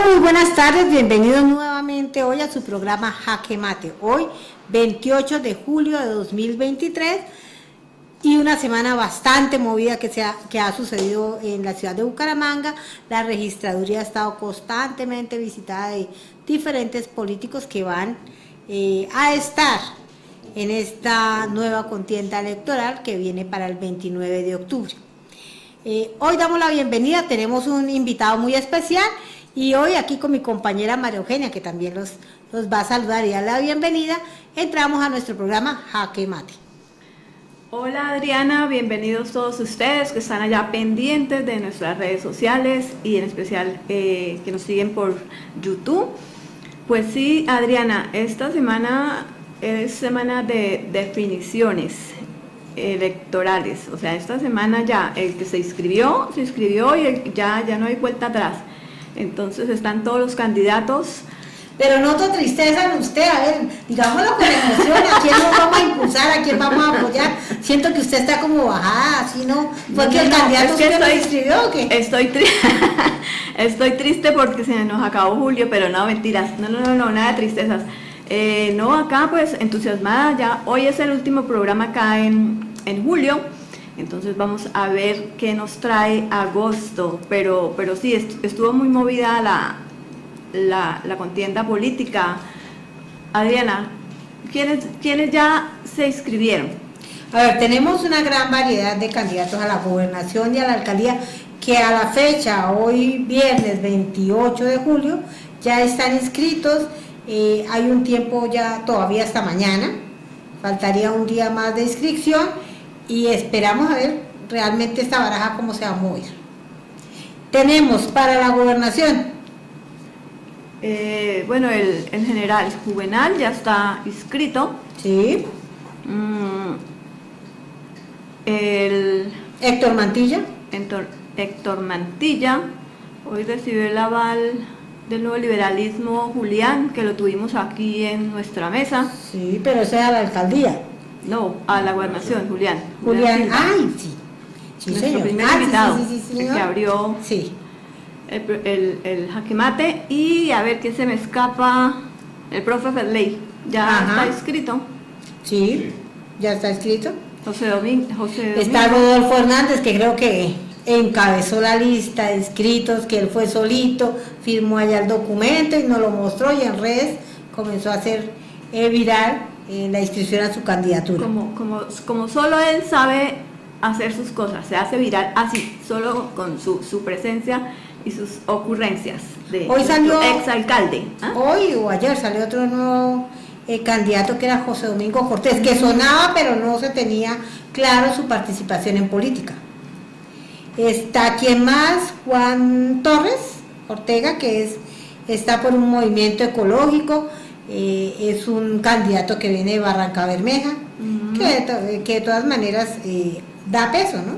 Hola, muy buenas tardes, bienvenidos nuevamente hoy a su programa Jaque Mate. Hoy, 28 de julio de 2023, y una semana bastante movida que ha sucedido en la ciudad de Bucaramanga. La registraduría ha estado constantemente visitada de diferentes políticos que van a estar en esta nueva contienda electoral que viene para el 29 de octubre. Hoy damos la bienvenida, tenemos un invitado muy especial y hoy aquí con mi compañera María Eugenia, que también los va a saludar y dar la bienvenida, entramos a nuestro programa Jaque Mate. Hola Adriana, bienvenidos todos ustedes que están allá pendientes de nuestras redes sociales y en especial que nos siguen por YouTube. Pues sí, Adriana, esta semana es semana de definiciones electorales, o sea, esta semana ya el que se inscribió y ya no hay vuelta atrás. Entonces están todos los candidatos. Pero noto tristeza en usted, a ver, digámoslo con emoción, ¿a quién nos vamos a impulsar, a quién vamos a apoyar? Siento que usted está como bajada, así no, fue que el candidato se inscribió o qué? Estoy triste porque se nos acabó julio, pero no, mentiras, no, nada de tristezas. No, acá pues entusiasmada, ya hoy es el último programa acá en julio, entonces vamos a ver qué nos trae agosto, pero sí, estuvo muy movida la contienda política. Adriana, ¿quiénes ya se inscribieron? A ver, tenemos una gran variedad de candidatos a la gobernación y a la alcaldía que a la fecha, hoy viernes 28 de julio, ya están inscritos. Hay un tiempo ya todavía hasta mañana, faltaría un día más de inscripción y esperamos a ver realmente esta baraja cómo se va a mover. Tenemos para la gobernación. Bueno, el general Juvenal ya está inscrito. Sí. Héctor Mantilla. Héctor Mantilla, hoy recibió el aval del nuevo liberalismo Julián, que lo tuvimos aquí en nuestra mesa. Sí, pero ese es a la alcaldía. No, a la gobernación, Julián, ay, sí. Sí, nuestro señor. primer invitado, sí, el que abrió el jaque mate. Y a ver quién se me escapa, el profe Ferley, ya está inscrito. Sí, ya está inscrito. José Domingo. Está Rodolfo Hernández, que creo que encabezó la lista de inscritos, que él fue solito, firmó allá el documento y nos lo mostró, y en redes comenzó a hacer viral la inscripción a su candidatura. Como solo él sabe hacer sus cosas, se hace viral así, solo con su presencia y sus ocurrencias de hoy salió exalcalde. Hoy o ayer salió otro nuevo candidato que era José Domingo Cortés, que sonaba pero no se tenía claro su participación en política. Está quien más, Juan Torres Ortega, que está por un movimiento ecológico, es un candidato que viene de Barranca Bermeja, que de todas maneras da peso, ¿no?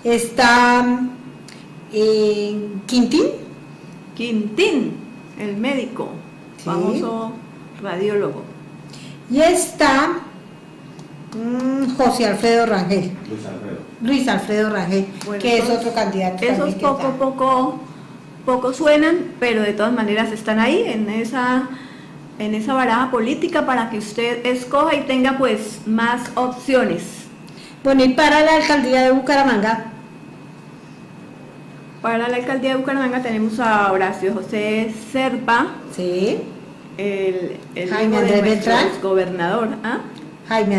Está Quintín, el médico, sí, famoso radiólogo. Y está José Alfredo Rangel. Luis Alfredo Rangel, bueno, que es otro candidato. Esos poco suenan, pero de todas maneras están ahí en esa baraja política para que usted escoja y tenga pues más opciones. Bueno, y para la alcaldía de Bucaramanga. Para la alcaldía de Bucaramanga tenemos a Horacio José Serpa. Sí. El Jaime Andrés Beltrán, gobernador. Jaime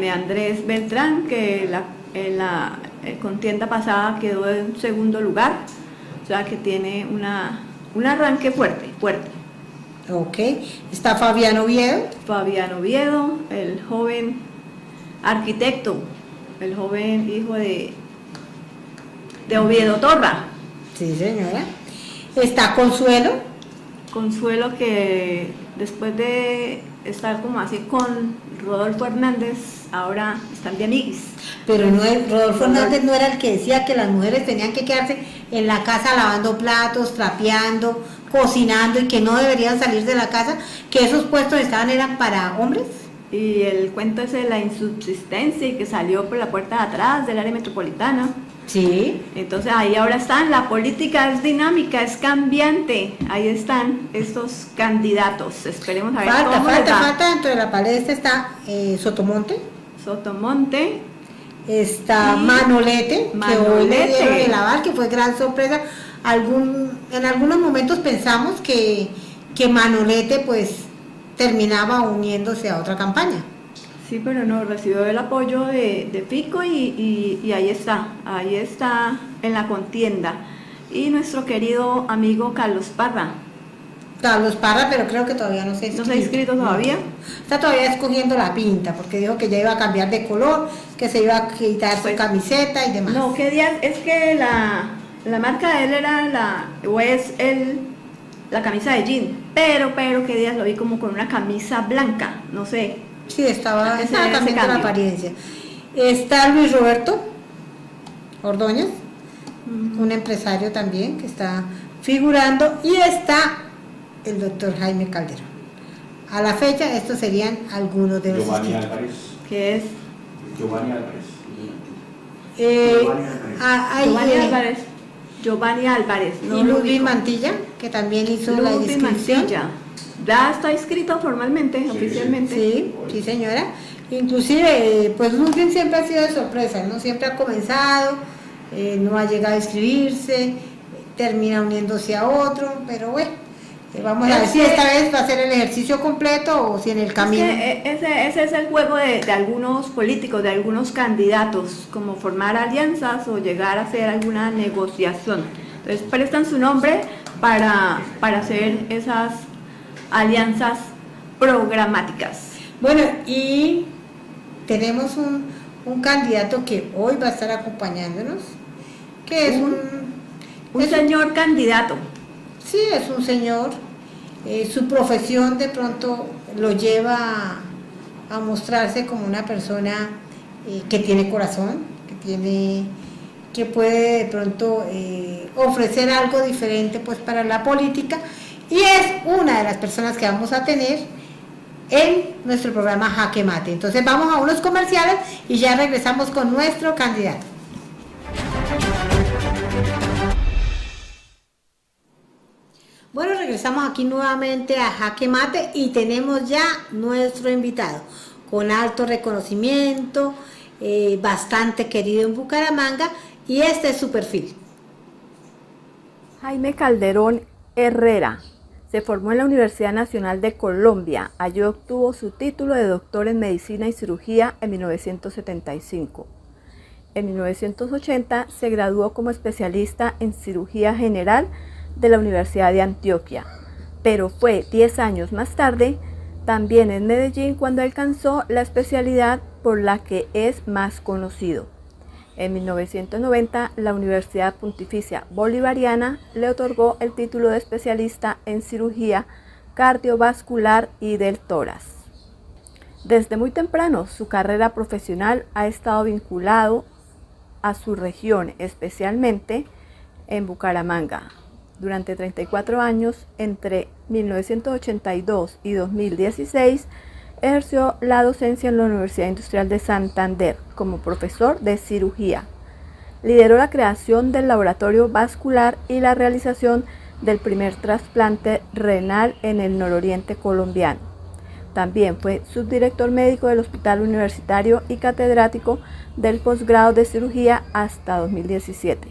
Andrés Beltrán, que en la contienda pasada quedó en segundo lugar, o sea que tiene un arranque fuerte. Ok, está Fabián Oviedo, el joven arquitecto, el joven hijo de Oviedo Torra. Sí, señora. Está Consuelo, que después de estar como así con Rodolfo Hernández, ahora están de amiguis. Pero Rodolfo Hernández no era el que decía que las mujeres tenían que quedarse en la casa lavando platos, trapeando, cocinando y que no deberían salir de la casa, que esos puestos eran para hombres. y el cuento ese de la insubsistencia y que salió por la puerta de atrás del área metropolitana. Sí. Entonces ahí ahora están, la política es dinámica, es cambiante, ahí están estos candidatos, esperemos a ver cómo les va. Falta, dentro de la palestra está Sotomonte, está Manolete, que hoy le dieron el aval, que fue gran sorpresa. En algunos momentos pensamos que Manolete pues terminaba uniéndose a otra campaña. Sí, pero no, recibió el apoyo de Fico y ahí está en la contienda. Y nuestro querido amigo Carlos Parra, pero creo que todavía no se ha inscrito. ¿No se ha inscrito todavía? No. Está todavía escogiendo la pinta, porque dijo que ya iba a cambiar de color, que se iba a quitar su camiseta y demás. No, ¿qué día? Es que la marca de él era la camisa de jean, pero ¿qué días lo vi como con una camisa blanca? No sé. Sí, estaba cambiando la apariencia. Está Luis Roberto Ordóñez, un empresario también que está figurando, y está el doctor Jaime Calderón. A la fecha, estos serían algunos de los Giovanni Álvarez. ¿Qué es? Giovanni Álvarez. Giovanni Álvarez. Y Ludwig Mantilla, que también hizo la inscripción. Ya está inscrito formalmente, oficialmente. Sí, señora. Inclusive, pues Ludwig siempre ha sido de sorpresa, ¿no? Siempre ha comenzado, no ha llegado a inscribirse, termina uniéndose a otro, pero bueno, vamos a ver si esta vez va a ser el ejercicio completo o si en el camino. Ese es el juego de algunos políticos, de algunos candidatos, como formar alianzas o llegar a hacer alguna negociación. Entonces prestan su nombre para hacer esas alianzas programáticas. Bueno, y tenemos un candidato que hoy va a estar acompañándonos, que es un señor candidato. Sí, es un señor. Su profesión de pronto lo lleva a mostrarse como una persona que tiene corazón, que puede de pronto ofrecer algo diferente pues para la política, y es una de las personas que vamos a tener en nuestro programa Jaque Mate. Entonces vamos a unos comerciales y ya regresamos con nuestro candidato. Bueno, regresamos aquí nuevamente a Jaque Mate y tenemos ya nuestro invitado con alto reconocimiento, bastante querido en Bucaramanga, y este es su perfil. Jaime Calderón Herrera se formó en la Universidad Nacional de Colombia. Allí obtuvo su título de doctor en Medicina y Cirugía en 1975. En 1980 se graduó como especialista en Cirugía General de la Universidad de Antioquia, pero fue 10 años más tarde, también en Medellín, cuando alcanzó la especialidad por la que es más conocido. En 1990, la Universidad Pontificia Bolivariana le otorgó el título de especialista en cirugía cardiovascular y del tórax. Desde muy temprano, su carrera profesional ha estado vinculado a su región, especialmente en Bucaramanga. Durante 34 años, entre 1982 y 2016, ejerció la docencia en la Universidad Industrial de Santander como profesor de cirugía. Lideró la creación del laboratorio vascular y la realización del primer trasplante renal en el nororiente colombiano. También fue subdirector médico del Hospital Universitario y catedrático del posgrado de cirugía hasta 2017.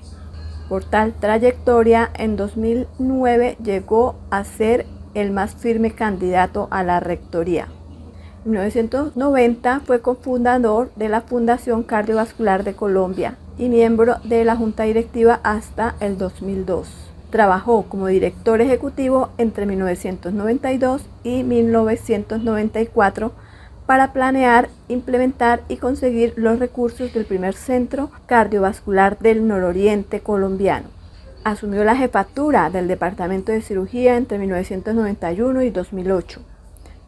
Por tal trayectoria, en 2009 llegó a ser el más firme candidato a la rectoría. En 1990 fue cofundador de la Fundación Cardiovascular de Colombia y miembro de la Junta Directiva hasta el 2002. Trabajó como director ejecutivo entre 1992 y 1994 para planear, implementar y conseguir los recursos del primer centro cardiovascular del nororiente colombiano. Asumió la jefatura del Departamento de Cirugía entre 1991 y 2008.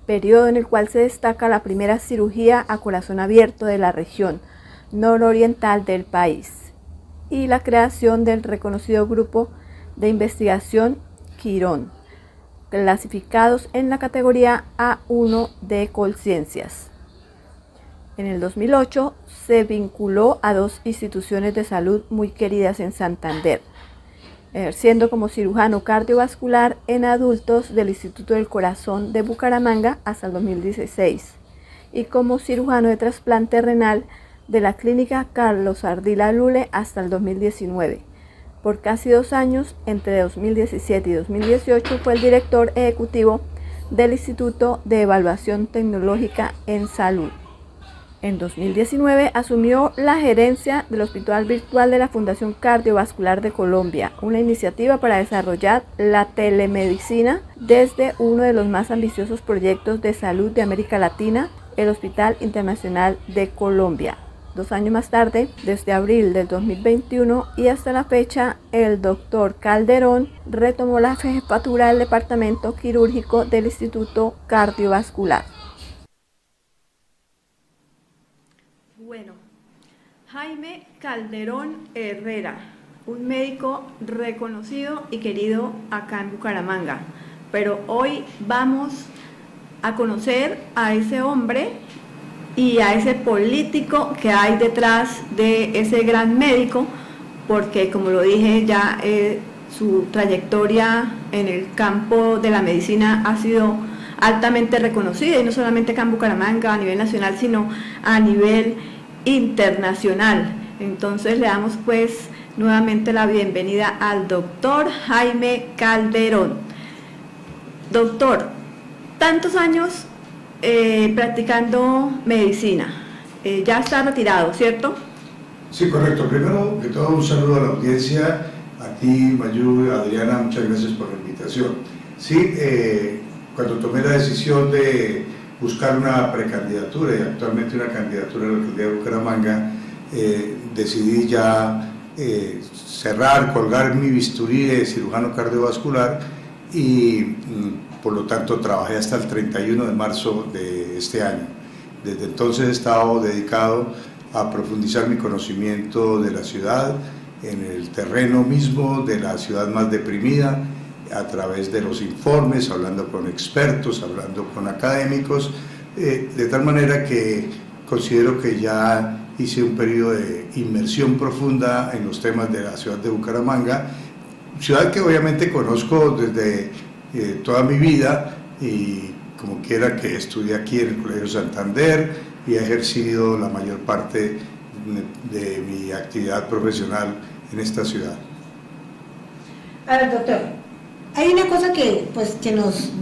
Periodo en el cual se destaca la primera cirugía a corazón abierto de la región nororiental del país y la creación del reconocido grupo de investigación Quirón, clasificados en la categoría A1 de Colciencias. En el 2008 se vinculó a dos instituciones de salud muy queridas en Santander, ejerciendo como cirujano cardiovascular en adultos del Instituto del Corazón de Bucaramanga hasta el 2016 y como cirujano de trasplante renal de la clínica Carlos Ardila Lule hasta el 2019. Por casi 2 años, entre 2017 y 2018, fue el director ejecutivo del Instituto de Evaluación Tecnológica en Salud. En 2019 asumió la gerencia del Hospital Virtual de la Fundación Cardiovascular de Colombia, una iniciativa para desarrollar la telemedicina desde uno de los más ambiciosos proyectos de salud de América Latina, el Hospital Internacional de Colombia. 2 años más tarde, desde abril del 2021 y hasta la fecha, el doctor Calderón retomó la jefatura del departamento quirúrgico del Instituto Cardiovascular. Bueno, Jaime Calderón Herrera, un médico reconocido y querido acá en Bucaramanga, pero hoy vamos a conocer a ese hombre y a ese político que hay detrás de ese gran médico, porque como lo dije ya, su trayectoria en el campo de la medicina ha sido altamente reconocida, y no solamente acá en Bucaramanga a nivel nacional, sino a nivel internacional. Entonces le damos pues nuevamente la bienvenida al doctor Jaime Calderón. Doctor, tantos años practicando medicina, ya está retirado, ¿cierto? Sí, correcto. Primero que todo, un saludo a la audiencia, a ti, Mayu, Adriana, muchas gracias por la invitación. Sí, cuando tomé la decisión de buscar una precandidatura y actualmente una candidatura a la alcaldía de Bucaramanga, decidí ya colgar mi bisturí de cirujano cardiovascular y por lo tanto trabajé hasta el 31 de marzo de este año. Desde entonces he estado dedicado a profundizar mi conocimiento de la ciudad, en el terreno mismo de la ciudad más deprimida, a través de los informes, hablando con expertos, hablando con académicos, de tal manera que considero que ya hice un periodo de inmersión profunda en los temas de la ciudad de Bucaramanga, ciudad que obviamente conozco desde toda mi vida, y como quiera que estudié aquí en el Colegio Santander y he ejercido la mayor parte de mi actividad profesional en esta ciudad. A ver, doctor, hay una cosa que nos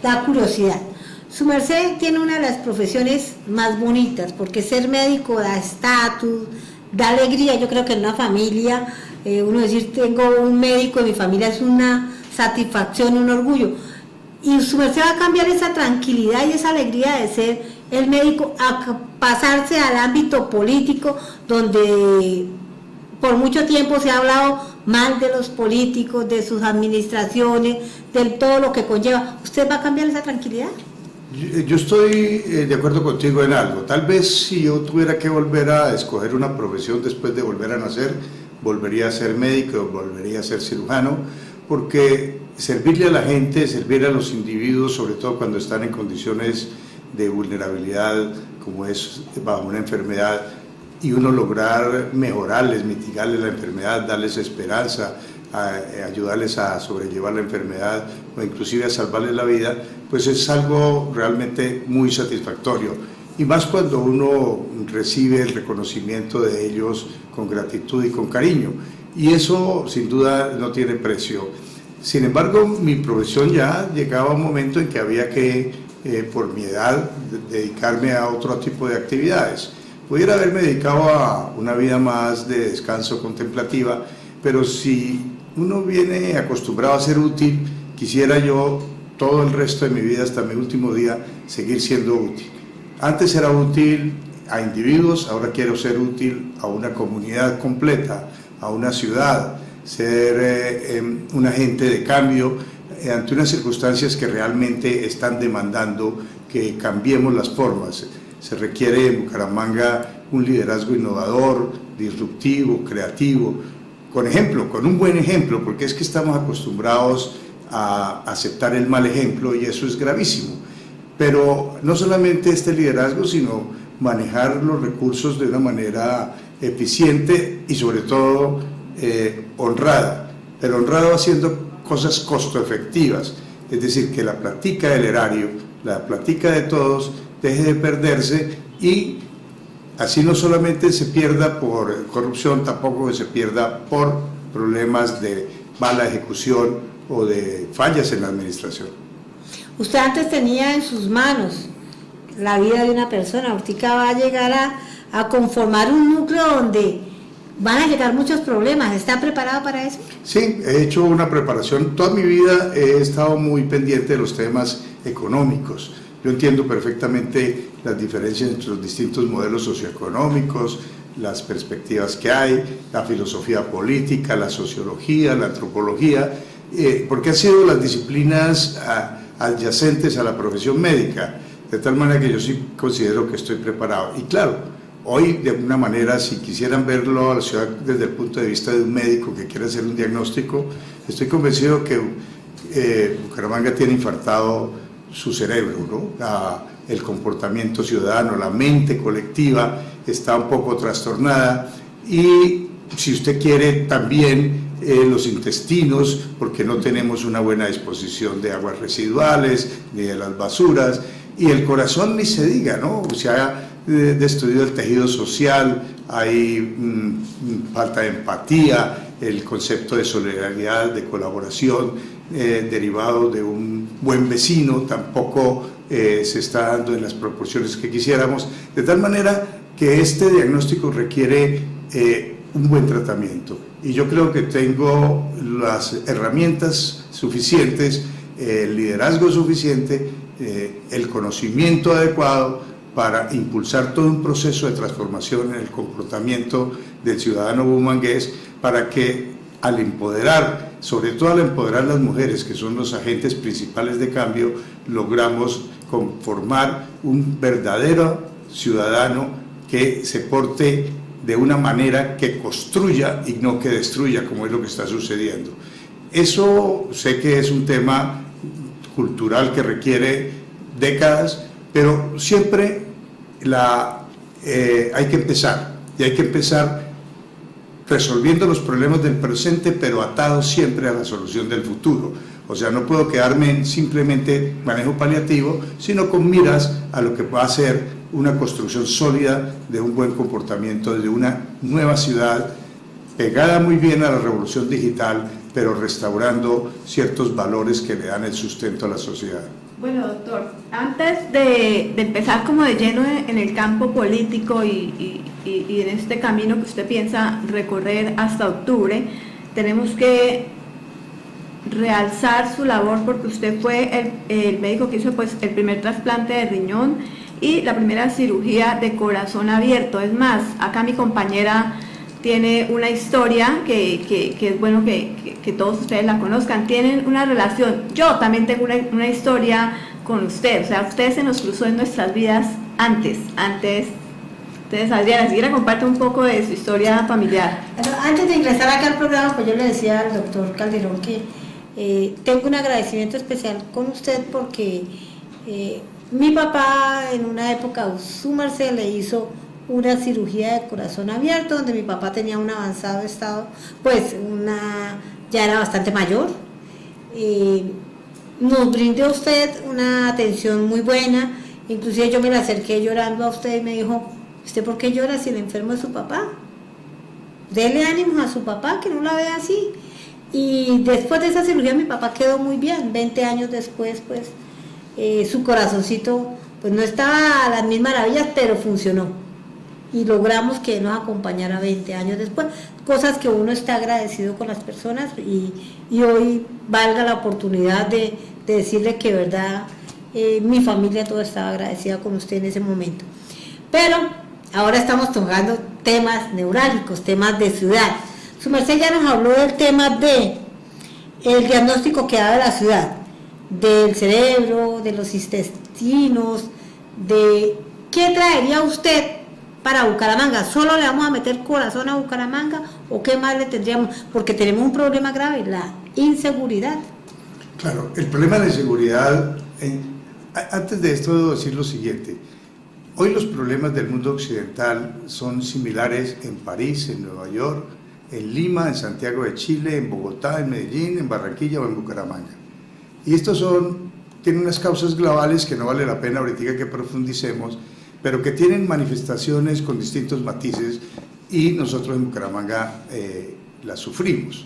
da curiosidad. Su merced tiene una de las profesiones más bonitas, porque ser médico da estatus, da alegría. Yo creo que en una familia, uno decir tengo un médico en mi familia es una satisfacción, un orgullo. Y su merced va a cambiar esa tranquilidad y esa alegría de ser el médico a pasarse al ámbito político, donde por mucho tiempo se ha hablado mal de los políticos, de sus administraciones, de todo lo que conlleva. ¿Usted va a cambiar esa tranquilidad? Yo estoy de acuerdo contigo en algo. Tal vez si yo tuviera que volver a escoger una profesión después de volver a nacer, volvería a ser médico, volvería a ser cirujano, porque servirle a la gente, servir a los individuos, sobre todo cuando están en condiciones de vulnerabilidad, como es bajo una enfermedad, y uno lograr mejorarles, mitigarles la enfermedad, darles esperanza, ayudarles a sobrellevar la enfermedad o inclusive a salvarles la vida, pues es algo realmente muy satisfactorio. Y más cuando uno recibe el reconocimiento de ellos con gratitud y con cariño. Y eso sin duda no tiene precio. Sin embargo, mi profesión ya llegaba a un momento en que había que, por mi edad, dedicarme a otro tipo de actividades. Pudiera haberme dedicado a una vida más de descanso contemplativa, pero si uno viene acostumbrado a ser útil, quisiera yo todo el resto de mi vida, hasta mi último día, seguir siendo útil. Antes era útil a individuos, ahora quiero ser útil a una comunidad completa, a una ciudad, ser un agente de cambio ante unas circunstancias que realmente están demandando que cambiemos las formas. Se requiere en Bucaramanga un liderazgo innovador, disruptivo, creativo, con un buen ejemplo, porque es que estamos acostumbrados a aceptar el mal ejemplo y eso es gravísimo. Pero no solamente este liderazgo, sino manejar los recursos de una manera eficiente y sobre todo honrada, pero honrado haciendo cosas costo efectivas, es decir, que la plática del erario, la plática de todos deje de perderse y así no solamente se pierda por corrupción, tampoco se pierda por problemas de mala ejecución o de fallas en la administración. Usted antes tenía en sus manos la vida de una persona, ahorita va a llegar a conformar un núcleo donde van a llegar muchos problemas. ¿Está preparado para eso? Sí, he hecho una preparación. Toda mi vida he estado muy pendiente de los temas económicos. Yo entiendo perfectamente las diferencias entre los distintos modelos socioeconómicos, las perspectivas que hay, la filosofía política, la sociología, la antropología, porque han sido las disciplinas adyacentes a la profesión médica, de tal manera que yo sí considero que estoy preparado. Y claro, hoy de una manera, si quisieran verlo a la ciudad desde el punto de vista de un médico que quiere hacer un diagnóstico, estoy convencido que Bucaramanga tiene infartado su cerebro, ¿no? El comportamiento ciudadano, la mente colectiva está un poco trastornada y si usted quiere también los intestinos, porque no tenemos una buena disposición de aguas residuales ni de las basuras, y el corazón ni se diga, ¿no? Se ha destruido el tejido social, hay falta de empatía, el concepto de solidaridad, de colaboración derivado de un buen vecino tampoco se está dando en las proporciones que quisiéramos, de tal manera que este diagnóstico requiere un buen tratamiento y yo creo que tengo las herramientas suficientes, el liderazgo suficiente, el conocimiento adecuado para impulsar todo un proceso de transformación en el comportamiento del ciudadano bumangués para que al empoderar, sobre todo al empoderar las mujeres, que son los agentes principales de cambio, logramos conformar un verdadero ciudadano que se porte de una manera que construya y no que destruya, como es lo que está sucediendo. Eso sé que es un tema cultural que requiere décadas, pero siempre hay que empezar, y hay que empezar resolviendo los problemas del presente, pero atados siempre a la solución del futuro. O sea, no puedo quedarme en simplemente manejo paliativo, sino con miras a lo que va a ser una construcción sólida de un buen comportamiento, de una nueva ciudad, pegada muy bien a la revolución digital, pero restaurando ciertos valores que le dan el sustento a la sociedad. Bueno, doctor, antes de empezar como de lleno en el campo político y en este camino que usted piensa recorrer hasta octubre, tenemos que realzar su labor porque usted fue el médico que hizo pues el primer trasplante de riñón y la primera cirugía de corazón abierto. Es más, acá mi compañera tiene una historia que es bueno que todos ustedes la conozcan. Tienen una relación, yo también tengo una historia con usted, o sea, usted se nos cruzó en nuestras vidas antes. Entonces, Adriana, si quiere comparte un poco de su historia familiar. Antes de ingresar acá al programa, pues yo le decía al doctor Calderón que tengo un agradecimiento especial con usted porque mi papá en una época, su merced, le hizo una cirugía de corazón abierto, donde mi papá tenía un avanzado estado, pues ya era bastante mayor. Nos brindó usted una atención muy buena, inclusive yo me le acerqué llorando a usted y me dijo, ¿usted por qué llora si el enfermo es su papá? Dele ánimo a su papá, que no la vea así. Y después de esa cirugía mi papá quedó muy bien. 20 años después, pues, su corazoncito, pues no estaba a las mil maravillas, pero funcionó. Y logramos que nos acompañara 20 años después. Cosas que uno está agradecido con las personas y hoy valga la oportunidad de decirle que, verdad, mi familia toda estaba agradecida con usted en ese momento. Pero ahora estamos tocando temas neurálgicos, temas de ciudad. Su merced ya nos habló del tema de el diagnóstico que da de la ciudad, del cerebro, de los intestinos, de qué traería usted para Bucaramanga. ¿Solo le vamos a meter corazón a Bucaramanga o qué más le tendríamos? Porque tenemos un problema grave, la inseguridad. Claro, el problema de la inseguridad, antes de esto debo decir lo siguiente. Hoy los problemas del mundo occidental son similares en París, en Nueva York, en Lima, en Santiago de Chile, en Bogotá, en Medellín, en Barranquilla o en Bucaramanga. Y estos tienen unas causas globales que no vale la pena ahorita que profundicemos, pero que tienen manifestaciones con distintos matices y nosotros en Bucaramanga las sufrimos.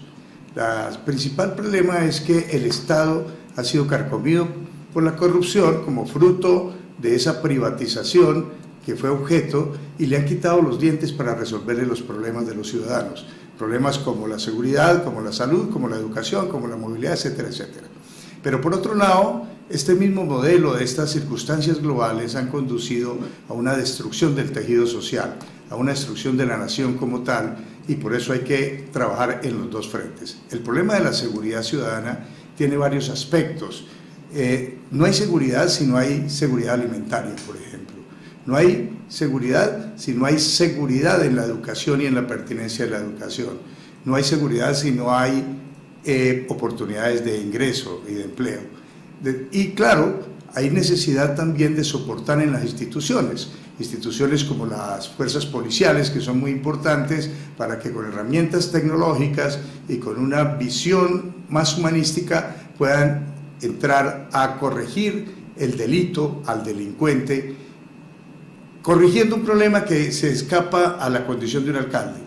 El principal problema es que el Estado ha sido carcomido por la corrupción como fruto de esa privatización que fue objeto, y le han quitado los dientes para resolverle los problemas de los ciudadanos. Problemas como la seguridad, como la salud, como la educación, como la movilidad, etcétera, etcétera. Pero por otro lado, este mismo modelo de estas circunstancias globales han conducido a una destrucción del tejido social, a una destrucción de la nación como tal, y por eso hay que trabajar en los dos frentes. El problema de la seguridad ciudadana tiene varios aspectos. No hay seguridad si no hay seguridad alimentaria, por ejemplo. No hay seguridad si no hay seguridad en la educación y en la pertinencia de la educación. No hay seguridad si no hay oportunidades de ingreso y de empleo. Y claro, hay necesidad también de soportar en las instituciones como las fuerzas policiales, que son muy importantes para que con herramientas tecnológicas y con una visión más humanística puedan entrar a corregir el delito al delincuente, corrigiendo un problema que se escapa a la condición de un alcalde.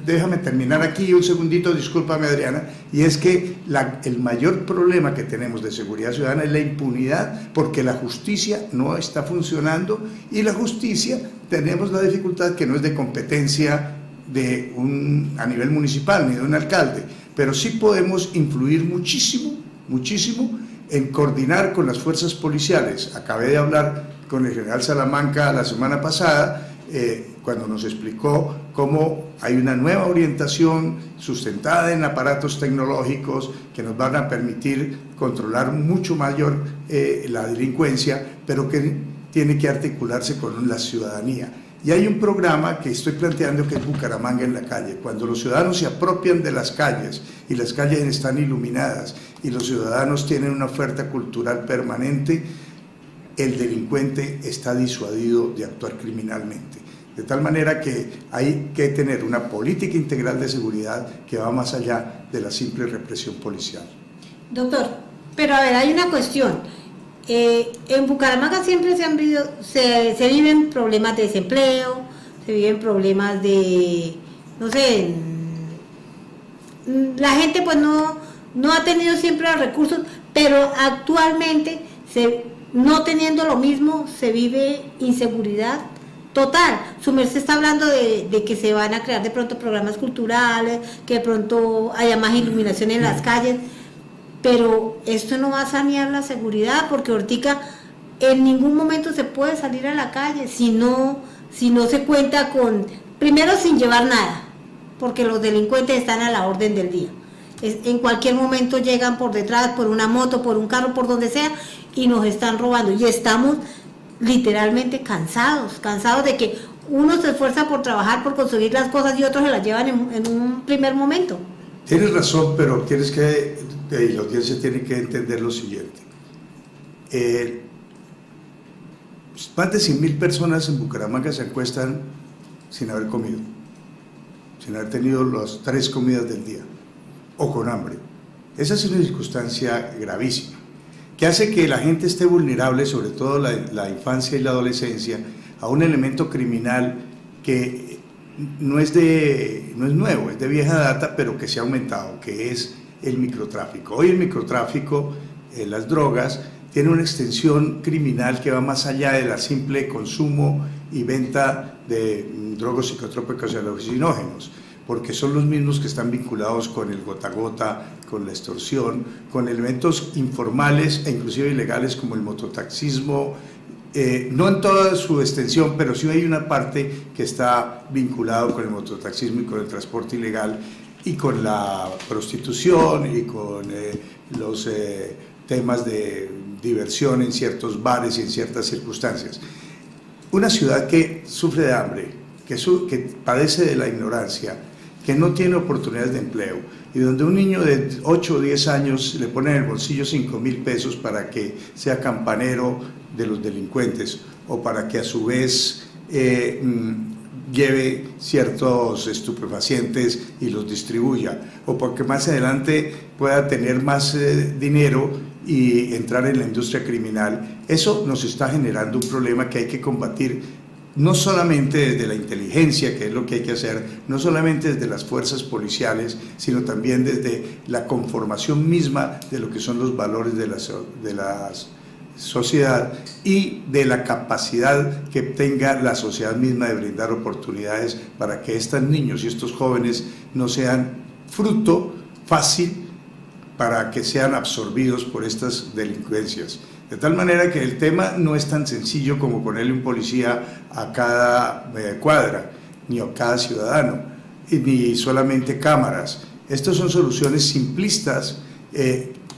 Déjame terminar aquí un segundito, discúlpame Adriana, y es que el mayor problema que tenemos de seguridad ciudadana es la impunidad, porque la justicia no está funcionando, y la justicia tenemos la dificultad que no es de competencia a nivel municipal ni de un alcalde, pero sí podemos influir muchísimo en coordinar con las fuerzas policiales. Acabé de hablar con el general Salamanca la semana pasada, cuando nos explicó cómo hay una nueva orientación sustentada en aparatos tecnológicos que nos van a permitir controlar mucho mayor la delincuencia, pero que tiene que articularse con la ciudadanía. Y hay un programa que estoy planteando que es Bucaramanga en la calle. Cuando los ciudadanos se apropian de las calles y las calles están iluminadas y los ciudadanos tienen una oferta cultural permanente, el delincuente está disuadido de actuar criminalmente. De tal manera que hay que tener una política integral de seguridad que va más allá de la simple represión policial. Doctor, pero a ver, hay una cuestión. En Bucaramanga siempre se viven problemas de desempleo, se viven problemas de, no sé, la gente pues no ha tenido siempre los recursos, pero actualmente no teniendo lo mismo se vive inseguridad total. Su merced está hablando de que se van a crear de pronto programas culturales, que de pronto haya más iluminación en las calles, pero esto no va a sanear la seguridad, porque ahorita en ningún momento se puede salir a la calle si no se cuenta con, primero sin llevar nada, porque los delincuentes están a la orden del día. En cualquier momento llegan por detrás, por una moto, por un carro, por donde sea, y nos están robando, y estamos literalmente cansados de que uno se esfuerza por trabajar, por conseguir las cosas, y otros se las llevan en un primer momento. Tienes razón, pero la audiencia tiene que entender lo siguiente. Más de 100.000 personas en Bucaramanga se acuestan sin haber comido, sin haber tenido las 3 comidas del día, o con hambre. Esa es una circunstancia gravísima, que hace que la gente esté vulnerable, sobre todo la infancia y la adolescencia, a un elemento criminal que no es nuevo, es de vieja data, pero que se ha aumentado, que es el microtráfico. Hoy el microtráfico, las drogas, tiene una extensión criminal que va más allá de la simple consumo y venta de drogas psicotrópicos y alucinógenos, porque son los mismos que están vinculados con el gota a gota, con la extorsión, con elementos informales e inclusive ilegales como el mototaxismo, no en toda su extensión, pero sí hay una parte que está vinculado con el mototaxismo y con el transporte ilegal y con la prostitución y con los temas de diversión en ciertos bares y en ciertas circunstancias. Una ciudad que sufre de hambre, que padece de la ignorancia, que no tiene oportunidades de empleo y donde un niño de 8 o 10 años le pone en el bolsillo 5.000 pesos para que sea campanero de los delincuentes o para que a su vez lleve ciertos estupefacientes y los distribuya, o porque más adelante pueda tener más dinero y entrar en la industria criminal. Eso nos está generando un problema que hay que combatir, no solamente desde la inteligencia, que es lo que hay que hacer, no solamente desde las fuerzas policiales, sino también desde la conformación misma de lo que son los valores de la sociedad y de la capacidad que tenga la sociedad misma de brindar oportunidades para que estos niños y estos jóvenes no sean fruto fácil para que sean absorbidos por estas delincuencias. De tal manera que el tema no es tan sencillo como ponerle un policía a cada cuadra, ni a cada ciudadano, ni solamente cámaras. Estas son soluciones simplistas,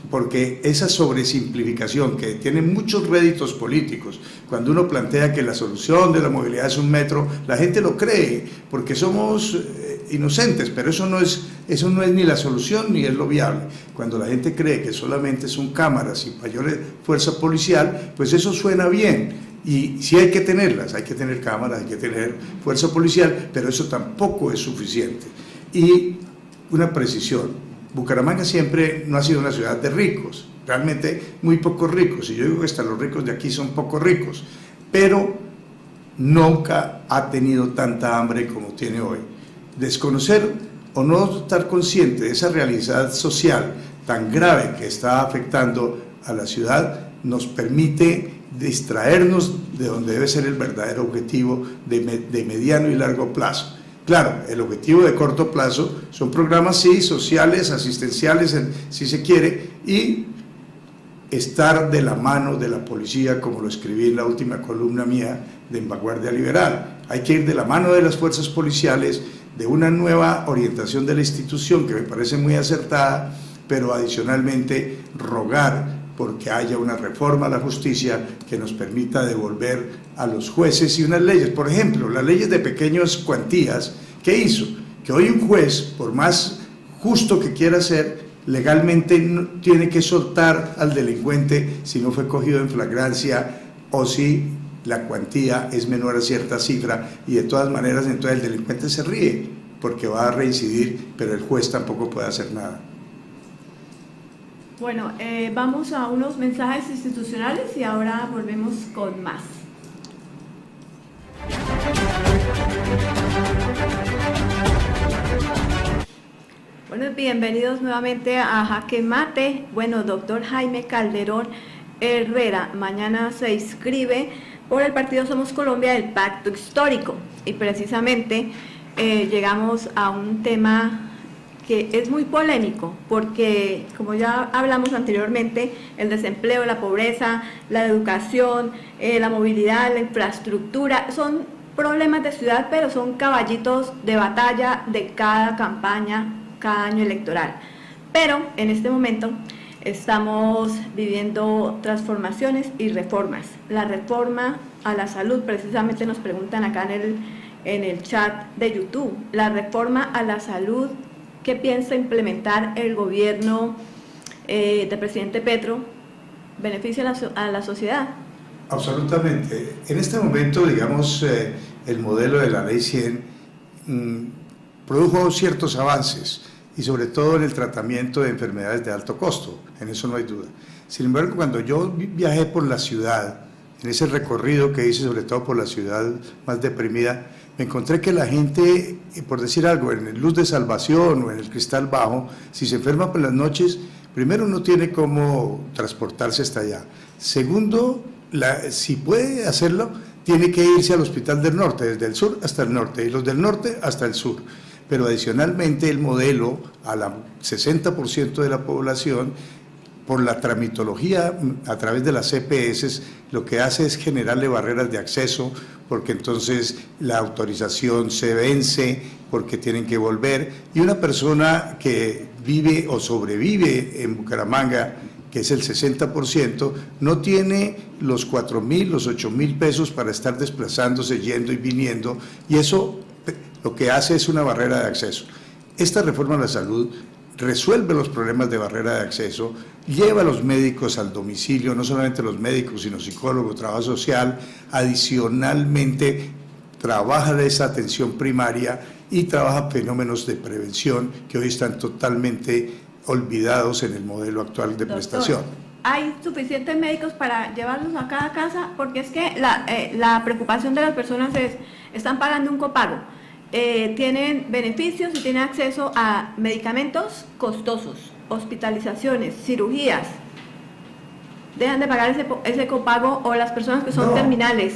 porque esa sobresimplificación que tiene muchos réditos políticos, cuando uno plantea que la solución de la movilidad es un metro, la gente lo cree, porque somos inocentes, pero eso no es ni la solución ni es lo viable. Cuando la gente cree que solamente son cámaras y mayor fuerza policial, pues eso suena bien, y sí hay que tenerlas, hay que tener cámaras, hay que tener fuerza policial, pero eso tampoco es suficiente. Y una precisión: Bucaramanga siempre no ha sido una ciudad de ricos, realmente muy pocos ricos, y yo digo que hasta los ricos de aquí son poco ricos, pero nunca ha tenido tanta hambre como tiene hoy. Desconocer o no estar consciente de esa realidad social tan grave que está afectando a la ciudad nos permite distraernos de donde debe ser el verdadero objetivo de mediano y largo plazo. Claro, el objetivo de corto plazo son programas, sí, sociales, asistenciales, si se quiere, y estar de la mano de la policía, como lo escribí en la última columna mía de En Vanguardia Liberal. Hay que ir de la mano de las fuerzas policiales, de una nueva orientación de la institución que me parece muy acertada, pero adicionalmente rogar porque haya una reforma a la justicia que nos permita devolver a los jueces y unas leyes. Por ejemplo, las leyes de pequeñas cuantías. ¿Qué hizo? Que hoy un juez, por más justo que quiera ser, legalmente no tiene que soltar al delincuente si no fue cogido en flagrancia o si la cuantía es menor a cierta cifra, y de todas maneras entonces el delincuente se ríe porque va a reincidir, pero el juez tampoco puede hacer nada. Bueno, vamos a unos mensajes institucionales y ahora volvemos con más. Bueno, bienvenidos nuevamente a Jaque Mate. Bueno, doctor Jaime Calderón Herrera mañana se inscribe por el partido Somos Colombia del Pacto Histórico, y precisamente llegamos a un tema que es muy polémico, porque como ya hablamos anteriormente, el desempleo, la pobreza, la educación, la movilidad, la infraestructura, son problemas de ciudad, pero son caballitos de batalla de cada campaña, cada año electoral. Pero en este momento estamos viviendo transformaciones y reformas. La reforma a la salud, precisamente nos preguntan acá en el chat de YouTube, la reforma a la salud, ¿qué piensa implementar el gobierno del presidente Petro? ¿Beneficia a la sociedad? Absolutamente. En este momento, digamos, el modelo de la Ley 100 produjo ciertos avances, y sobre todo en el tratamiento de enfermedades de alto costo, en eso no hay duda. Sin embargo, cuando yo viajé por la ciudad, en ese recorrido que hice sobre todo por la ciudad más deprimida, me encontré que la gente, por decir algo, en el Luz de Salvación o en el Cristal Bajo, si se enferma por las noches, primero no tiene cómo transportarse hasta allá. Segundo, si puede hacerlo, tiene que irse al Hospital del Norte, desde el sur hasta el norte, y los del norte hasta el sur. Pero adicionalmente el modelo al 60% de la población, por la tramitología a través de las EPS, lo que hace es generarle barreras de acceso, porque entonces la autorización se vence, porque tienen que volver, y una persona que vive o sobrevive en Bucaramanga, que es el 60%, no tiene los 4.000, los 8.000 pesos para estar desplazándose, yendo y viniendo, y eso lo que hace es una barrera de acceso. esta reforma a la salud resuelve los problemas de barrera de acceso, lleva a los médicos al domicilio, no solamente los médicos, sino psicólogos, trabajo social, adicionalmente trabaja de esa atención primaria y trabaja fenómenos de prevención que hoy están totalmente olvidados en el modelo actual de prestación. ¿Hay suficientes médicos para llevarlos a cada casa? Porque es que la preocupación de las personas es, están pagando un copago, tienen beneficios y tienen acceso a medicamentos costosos, hospitalizaciones, cirugías. Dejan de pagar ese copago, o las personas que son terminales.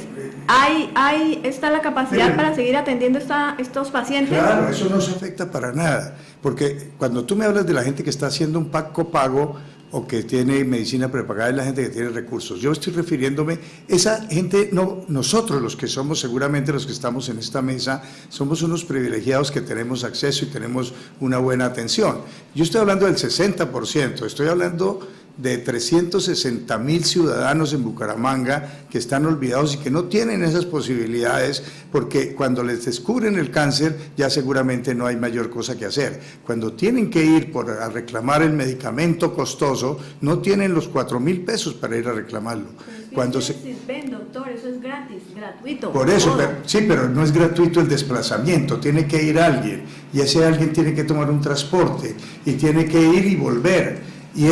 ¿Está la capacidad para seguir atendiendo estos pacientes? Claro, eso no se afecta para nada, porque cuando tú me hablas de la gente que está haciendo un copago o que tiene medicina prepagada, es la gente que tiene recursos. Yo estoy refiriéndome, esa gente, no, nosotros los que somos, seguramente los que estamos en esta mesa, somos unos privilegiados que tenemos acceso y tenemos una buena atención. Yo estoy hablando del 60%, estoy hablando de 360,000 ciudadanos en Bucaramanga que están olvidados y que no tienen esas posibilidades, porque cuando les descubren el cáncer ya seguramente no hay mayor cosa que hacer. Cuando tienen que ir a reclamar el medicamento costoso, no tienen los 4,000 pesos para ir a reclamarlo. Ven, doctor, eso es gratis, gratuito. Por eso, pero no es gratuito el desplazamiento, tiene que ir alguien, y ese alguien tiene que tomar un transporte, y tiene que ir y volver. Y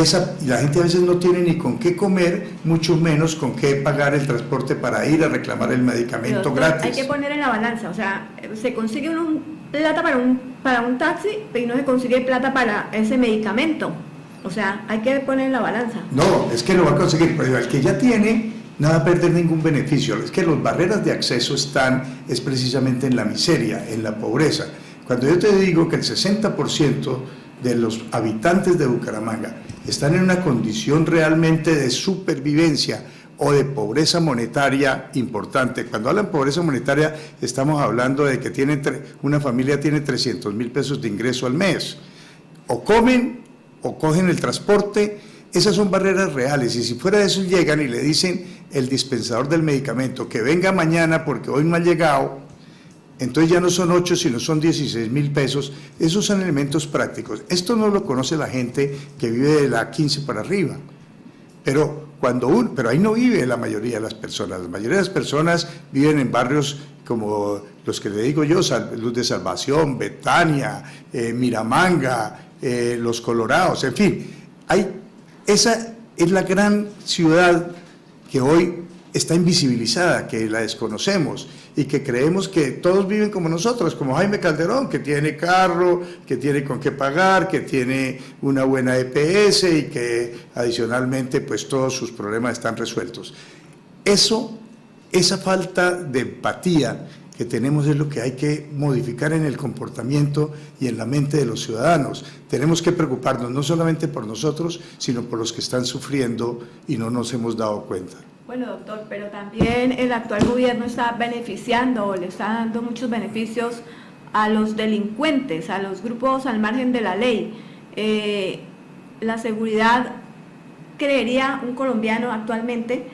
la gente a veces no tiene ni con qué comer, mucho menos con qué pagar el transporte para ir a reclamar el medicamento gratis. Hay que poner en la balanza, o sea, se consigue plata para un taxi, pero no se consigue plata para ese medicamento. O sea, hay que poner en la balanza. No, es que lo va a conseguir, pero el que ya tiene no va a perder ningún beneficio. Es que las barreras de acceso es precisamente en la miseria, en la pobreza. Cuando yo te digo que el 60% de los habitantes de Bucaramanga están en una condición realmente de supervivencia o de pobreza monetaria importante. Cuando hablan de pobreza monetaria, estamos hablando de que una familia tiene 300,000 pesos de ingreso al mes. O comen o cogen el transporte. Esas son barreras reales, y si fuera de eso llegan y le dicen el dispensador del medicamento que venga mañana porque hoy no ha llegado, entonces ya no son 8, sino son 16,000 pesos. Esos son elementos prácticos. Esto no lo conoce la gente que vive de la 15 para arriba. Pero ahí no vive la mayoría de las personas. La mayoría de las personas viven en barrios como los que le digo yo, Luz de Salvación, Betania, Miramanga, Los Colorados, en fin. Esa es la gran ciudad que hoy está invisibilizada, que la desconocemos y que creemos que todos viven como nosotros, como Jaime Calderón, que tiene carro, que tiene con qué pagar, que tiene una buena EPS y que adicionalmente pues todos sus problemas están resueltos. Esa falta de empatía que tenemos es lo que hay que modificar en el comportamiento y en la mente de los ciudadanos. Tenemos que preocuparnos no solamente por nosotros, sino por los que están sufriendo y no nos hemos dado cuenta. Bueno, doctor, pero también el actual gobierno está beneficiando, le está dando muchos beneficios a los delincuentes, a los grupos al margen de la ley. La seguridad, creería un colombiano actualmente,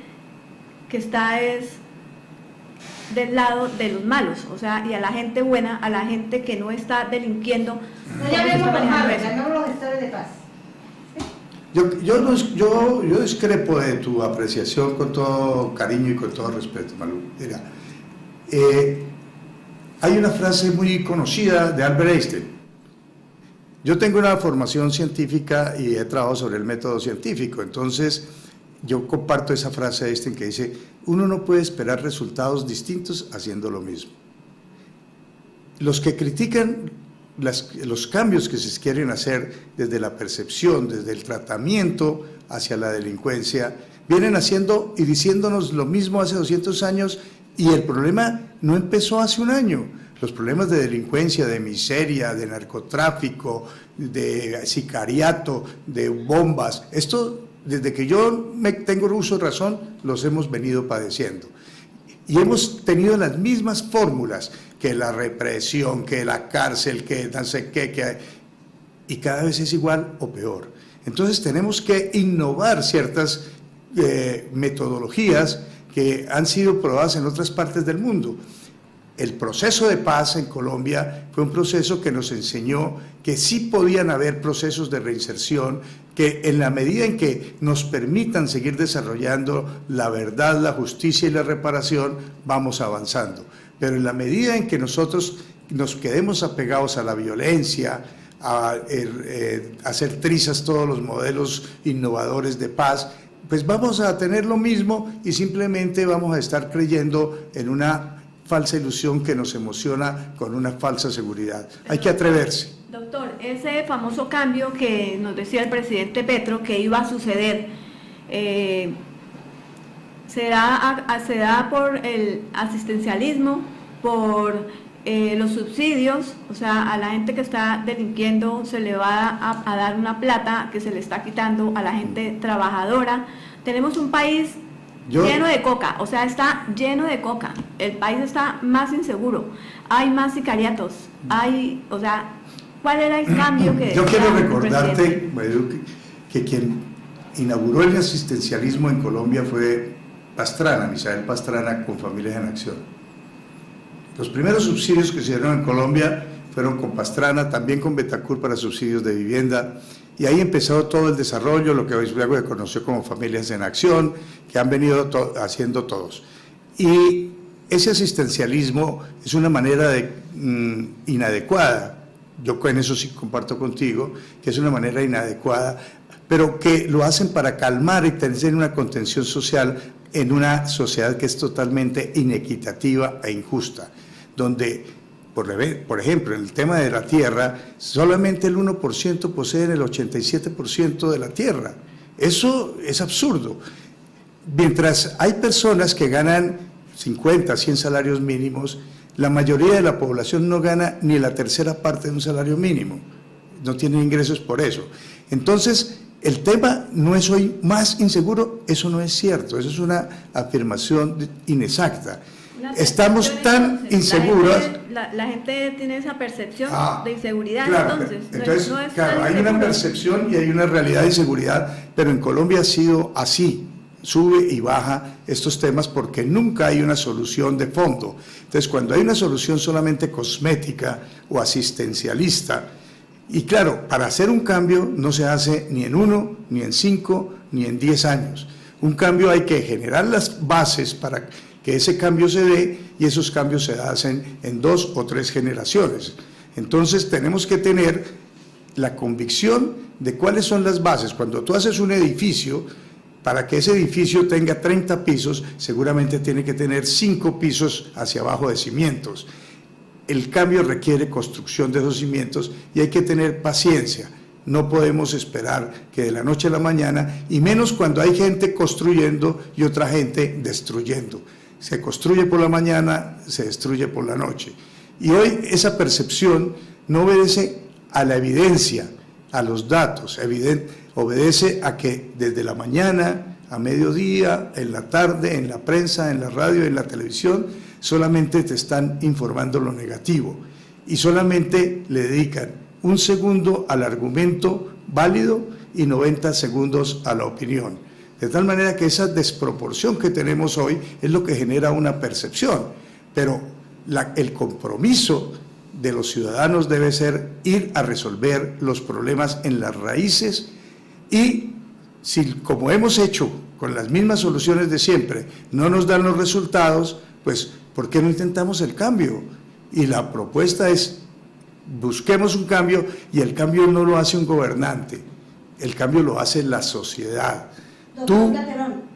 que está del lado de los malos, o sea, y a la gente buena, a la gente que no está delinquiendo. No llamemos los malos, llamemos los gestores de paz. Yo discrepo de tu apreciación con todo cariño y con todo respeto, Malú. Mira, hay una frase muy conocida de Albert Einstein. Yo tengo una formación científica y he trabajado sobre el método científico, entonces yo comparto esa frase de Einstein que dice: uno no puede esperar resultados distintos haciendo lo mismo. Los que critican los cambios que se quieren hacer desde la percepción, desde el tratamiento hacia la delincuencia, vienen haciendo y diciéndonos lo mismo hace 200 años, y el problema no empezó hace un año. Los problemas de delincuencia, de miseria, de narcotráfico, de sicariato, de bombas, esto desde que yo tengo uso de razón los hemos venido padeciendo. Y hemos tenido las mismas fórmulas, que la represión, que la cárcel, que no sé qué, y cada vez es igual o peor. Entonces tenemos que innovar ciertas metodologías que han sido probadas en otras partes del mundo. el proceso de paz en Colombia fue un proceso que nos enseñó que sí podían haber procesos de reinserción, que en la medida en que nos permitan seguir desarrollando la verdad, la justicia y la reparación, vamos avanzando. Pero en la medida en que nosotros nos quedemos apegados a la violencia, a hacer trizas todos los modelos innovadores de paz, pues vamos a tener lo mismo y simplemente vamos a estar creyendo en una falsa ilusión que nos emociona con una falsa seguridad. Hay que atreverse. Doctor, ese famoso cambio que nos decía el presidente Petro que iba a suceder, ¿se da por el asistencialismo, por los subsidios? O sea, a la gente que está delinquiendo se le va a dar una plata que se le está quitando a la gente trabajadora. Tenemos un país lleno de coca, o sea, está lleno de coca. El país está más inseguro, hay más sicariatos, o sea, ¿cuál era el cambio que... Yo quiero recordarte que quien inauguró el asistencialismo en Colombia fue Pastrana, Misael Pastrana, con Familias en Acción. Los primeros subsidios que se dieron en Colombia fueron con Pastrana, también con Betacur para subsidios de vivienda, y ahí empezó todo el desarrollo, lo que hoy se conoció como Familias en Acción, que han venido haciendo todos. Y ese asistencialismo es una manera inadecuada, yo en eso sí comparto contigo, que es una manera inadecuada, pero que lo hacen para calmar y tener una contención social en una sociedad que es totalmente inequitativa e injusta, donde, por ejemplo, en el tema de la tierra, solamente el 1% poseen el 87% de la tierra. Eso es absurdo. Mientras hay personas que ganan 50, 100 salarios mínimos, la mayoría de la población no gana ni la tercera parte de un salario mínimo, no tienen ingresos por eso. Entonces, el tema no es hoy más inseguro, eso no es cierto, eso es una afirmación inexacta. Estamos tan inseguros. La gente tiene esa percepción de inseguridad, claro, entonces no es claro, hay una percepción y hay una realidad de inseguridad, pero en Colombia ha sido así, sube y baja estos temas porque nunca hay una solución de fondo. Entonces, cuando hay una solución solamente cosmética o asistencialista, y claro, para hacer un cambio no se hace ni en 1, ni en 5, ni en 10 años. Un cambio hay que generar las bases para que ese cambio se dé y esos cambios se hacen en 2 o 3 generaciones. Entonces tenemos que tener la convicción de cuáles son las bases. Cuando tú haces un edificio, para que ese edificio tenga 30 pisos, seguramente tiene que tener 5 pisos hacia abajo de cimientos. El cambio requiere construcción de esos cimientos y hay que tener paciencia. No podemos esperar que de la noche a la mañana, y menos cuando hay gente construyendo y otra gente destruyendo. Se construye por la mañana, se destruye por la noche. Y hoy esa percepción no obedece a la evidencia, a los datos, obedece a que desde la mañana a mediodía, en la tarde, en la prensa, en la radio, en la televisión, solamente te están informando lo negativo y solamente le dedican 1 segundo al argumento válido y 90 segundos a la opinión. De tal manera que esa desproporción que tenemos hoy es lo que genera una percepción, pero el compromiso de los ciudadanos debe ser ir a resolver los problemas en las raíces y si, como hemos hecho con las mismas soluciones de siempre, no nos dan los resultados, pues ¿por qué no intentamos el cambio? Y la propuesta es, busquemos un cambio, y el cambio no lo hace un gobernante, el cambio lo hace la sociedad.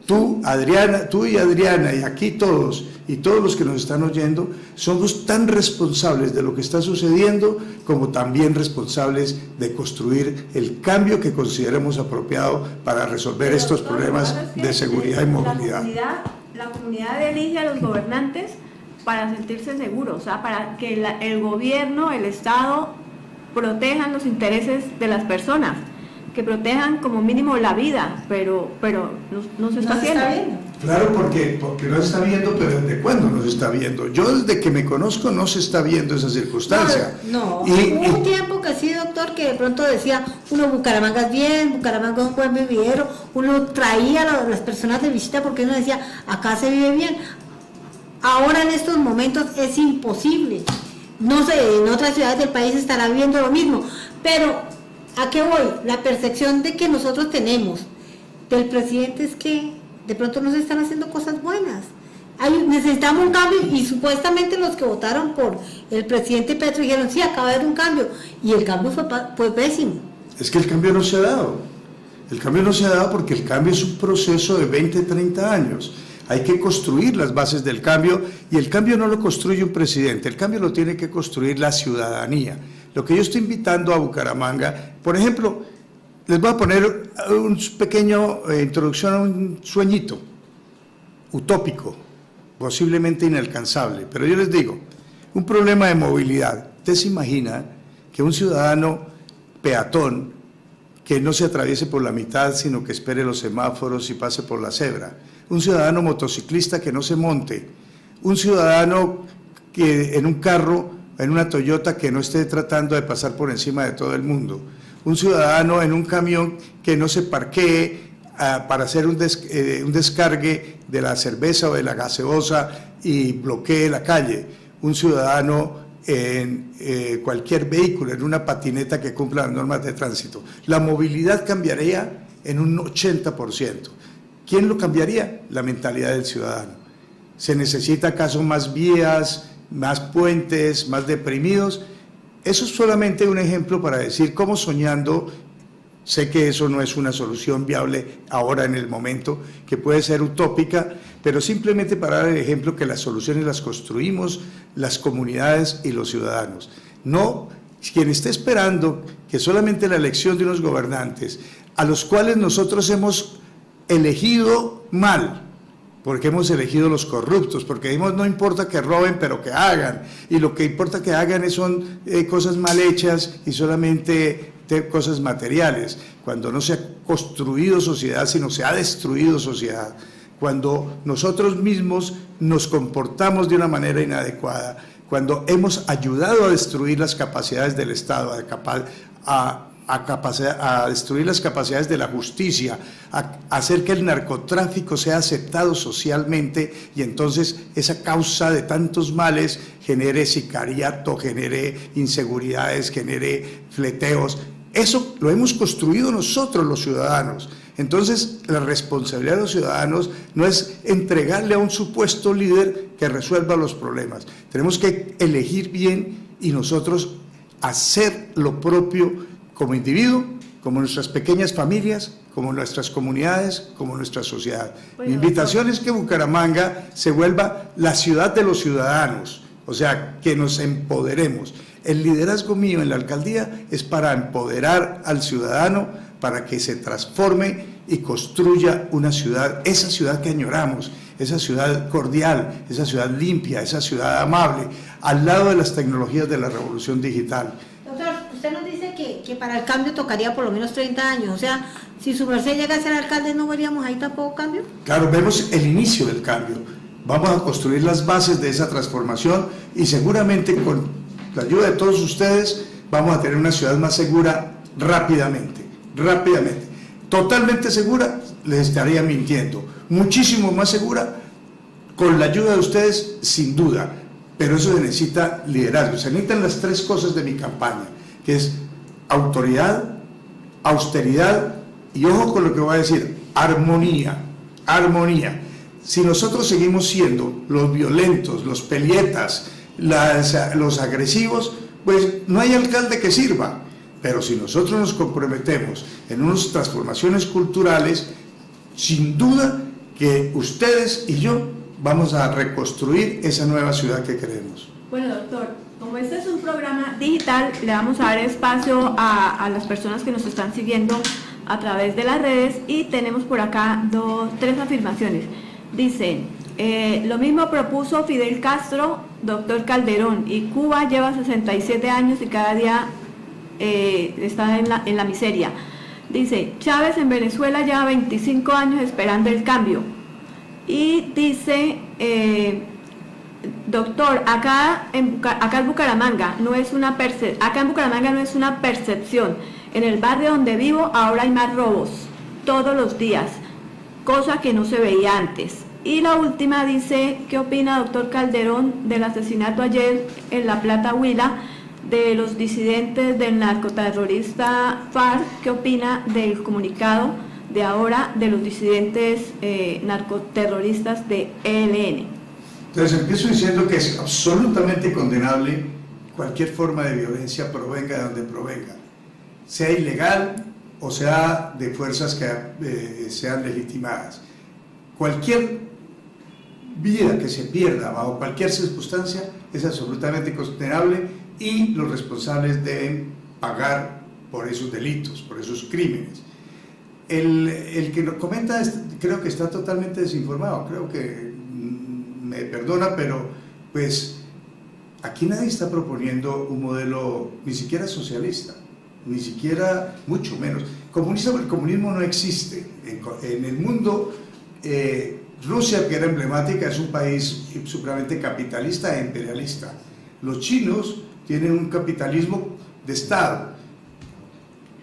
Tú, Adriana, tú y Adriana, y aquí todos, y todos los que nos están oyendo, somos tan responsables de lo que está sucediendo, como también responsables de construir el cambio que consideremos apropiado para resolver estos problemas de seguridad y movilidad. La comunidad elige a los gobernantes para sentirse seguros, o sea, para que el gobierno, el Estado, protejan los intereses de las personas, que protejan como mínimo la vida, pero no se está haciendo. Claro, porque no se está viendo, pero ¿desde cuándo no se está viendo? Yo desde que me conozco no se está viendo esa circunstancia. No, hubo un tiempo que sí, doctor, que de pronto decía, uno Bucaramanga es bien, Bucaramanga es un buen vividero, uno traía a las personas de visita porque uno decía, acá se vive bien. Ahora en estos momentos es imposible. No sé, en otras ciudades del país estará viendo lo mismo, pero ¿a qué voy? La percepción de que nosotros tenemos del presidente es que de pronto no se están haciendo cosas buenas. Necesitamos un cambio y supuestamente los que votaron por el presidente Petro dijeron, sí, acaba de haber un cambio, y el cambio fue pésimo. Es que el cambio no se ha dado. El cambio no se ha dado porque el cambio es un proceso de 20, 30 años. Hay que construir las bases del cambio, y el cambio no lo construye un presidente, el cambio lo tiene que construir la ciudadanía. Lo que yo estoy invitando a Bucaramanga, por ejemplo, les voy a poner un pequeño introducción a un sueñito utópico, posiblemente inalcanzable, pero yo les digo, un problema de movilidad. ¿Usted se imagina que un ciudadano peatón que no se atraviese por la mitad, sino que espere los semáforos y pase por la cebra? Un ciudadano motociclista que no se monte, un ciudadano que en un carro, en una Toyota, que no esté tratando de pasar por encima de todo el mundo, un ciudadano en un camión que no se parquee para hacer un descargue de la cerveza o de la gaseosa y bloquee la calle, un ciudadano en cualquier vehículo, en una patineta que cumpla las normas de tránsito. La movilidad cambiaría en un 80%. ¿Quién lo cambiaría? La mentalidad del ciudadano. ¿Se necesita acaso más vías, más puentes, más deprimidos? Eso es solamente un ejemplo para decir cómo soñando. Sé que eso no es una solución viable ahora en el momento, que puede ser utópica, pero simplemente para dar el ejemplo que las soluciones las construimos las comunidades y los ciudadanos. No quien esté esperando que solamente la elección de unos gobernantes, a los cuales nosotros hemos elegido mal, porque hemos elegido los corruptos, porque dijimos no importa que roben, pero que hagan, y lo que importa que hagan son cosas mal hechas y solamente cosas materiales, cuando no se ha construido sociedad, sino se ha destruido sociedad, cuando nosotros mismos nos comportamos de una manera inadecuada, cuando hemos ayudado a destruir las capacidades del Estado, a destruir las capacidades de la justicia, a hacer que el narcotráfico sea aceptado socialmente, y entonces esa causa de tantos males genere sicariato, genere inseguridades, genere fleteos. Eso lo hemos construido nosotros los ciudadanos. Entonces la responsabilidad de los ciudadanos no es entregarle a un supuesto líder que resuelva los problemas. Tenemos que elegir bien y nosotros hacer lo propio como individuo, como nuestras pequeñas familias, como nuestras comunidades, como nuestra sociedad. Mi invitación es que Bucaramanga se vuelva la ciudad de los ciudadanos, o sea, que nos empoderemos. El liderazgo mío en la alcaldía es para empoderar al ciudadano, para que se transforme y construya una ciudad, esa ciudad que añoramos, esa ciudad cordial, esa ciudad limpia, esa ciudad amable, al lado de las tecnologías de la revolución digital. Doctor, usted nos dice que para el cambio tocaría por lo menos 30 años, o sea, si su merced llega a ser alcalde, ¿no veríamos ahí tampoco cambio? Claro, vemos el inicio del cambio, vamos a construir las bases de esa transformación y seguramente con la ayuda de todos ustedes vamos a tener una ciudad más segura rápidamente, totalmente segura, les estaría mintiendo, muchísimo más segura con la ayuda de ustedes sin duda, pero eso se necesita liderazgo, se necesitan las tres cosas de mi campaña, que es autoridad, austeridad y ojo con lo que voy a decir, armonía. Si nosotros seguimos siendo los violentos, los pelietas, los agresivos, pues no hay alcalde que sirva. Pero si nosotros nos comprometemos en unas transformaciones culturales, sin duda que ustedes y yo vamos a reconstruir esa nueva ciudad que queremos. Bueno, doctor, como este es un programa digital, le vamos a dar espacio a las personas que nos están siguiendo a través de las redes y tenemos por acá tres afirmaciones. Dicen, lo mismo propuso Fidel Castro, doctor Calderón, y Cuba lleva 67 años y cada día está en la miseria. Dice, Chávez en Venezuela lleva 25 años esperando el cambio. Y dice, doctor, acá en Bucaramanga no es una percepción. En el barrio donde vivo ahora hay más robos todos los días, cosa que no se veía antes. Y la última dice, ¿qué opina doctor Calderón del asesinato ayer en La Plata, Huila, de los disidentes del narcoterrorista FARC? ¿Qué opina del comunicado de ahora de los disidentes narcoterroristas de ELN? Entonces empiezo diciendo que es absolutamente condenable cualquier forma de violencia, provenga de donde provenga, sea ilegal o sea de fuerzas que sean legitimadas. Cualquier vida que se pierda bajo cualquier circunstancia es absolutamente condenable y los responsables deben pagar por esos delitos, por esos crímenes. El que nos comenta creo que está totalmente desinformado, creo que me perdona, pero pues aquí nadie está proponiendo un modelo ni siquiera socialista, ni siquiera, mucho menos. El comunismo no existe. En el mundo, Rusia, que era emblemática, es un país supremamente capitalista e imperialista. Los chinos tienen un capitalismo de Estado.